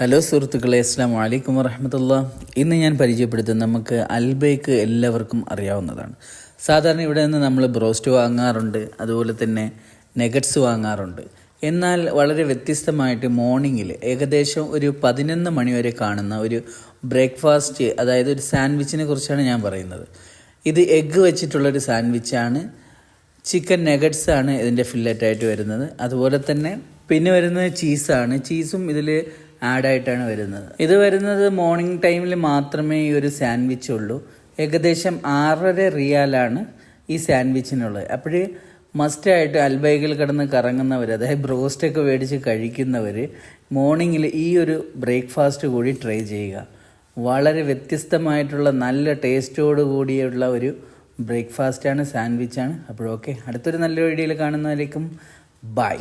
Hello സുഹൃത്തുക്കളെ, അസ്സലാമു അലൈക്കും വറഹ്മത്തുള്ളാഹി. ഇന്ന് ഞാൻ പരിചയപ്പെടുത്തുന്നത് നമുക്ക് അൽബൈക്ക് എല്ലാവർക്കും അറിയാവുന്നതാണ്. സാധാരണ ഇവിടെ നിന്ന് നമ്മൾ ബ്രോസ്റ്റ് വാങ്ങാറുണ്ട്, അതുപോലെ തന്നെ നെഗറ്റ്സ് വാങ്ങാറുണ്ട്. എന്നാൽ വളരെ വ്യത്യസ്തമായിട്ട് മോർണിംഗിൽ ഏകദേശം ഒരു 11 മണി വരെ കാണുന്ന ഒരു ബ്രേക്ക്ഫാസ്റ്റ്, അതായത് ഒരു സാൻഡ്വിച്ചിനെ കുറിച്ചാണ് ഞാൻ പറയുന്നത്. ഇത് എഗ്ഗ് വെച്ചിട്ടുള്ളൊരു സാൻഡ്വിച്ചാണ്. ചിക്കൻ നെഗറ്റ്സ് ആണ് ഇതിൻ്റെ ഫില്ലറ്റായിട്ട് വരുന്നത്. അതുപോലെ തന്നെ പിന്നെ വരുന്നത് ചീസാണ്. ചീസും ഇതിൽ ആഡായിട്ടാണ് വരുന്നത്. ഇത് വരുന്നത് മോർണിംഗ് ടൈമിൽ മാത്രമേ ഈ ഒരു സാൻഡ്വിച്ച് ഉള്ളൂ. ഏകദേശം 6.5 റിയാലാണ് ഈ സാൻഡ്വിച്ചിനുള്ളത്. അപ്പോഴേ മസ്റ്റായിട്ട് അൽബൈക്കിൽ കിടന്ന് കറങ്ങുന്നവർ, അതായത് ബ്രോസ്റ്റൊക്കെ മേടിച്ച് കഴിക്കുന്നവർ മോർണിംഗിൽ ഈ ഒരു ബ്രേക്ക്ഫാസ്റ്റ് കൂടി ട്രൈ ചെയ്യുക. വളരെ വ്യത്യസ്തമായിട്ടുള്ള നല്ല ടേസ്റ്റോട് കൂടിയുള്ള ഒരു ബ്രേക്ക്ഫാസ്റ്റാണ്, സാൻഡ്വിച്ചാണ്. അപ്പോഴൊക്കെ അടുത്തൊരു നല്ല വീഡിയോയിൽ കാണുന്നതിലേക്കും ബൈ.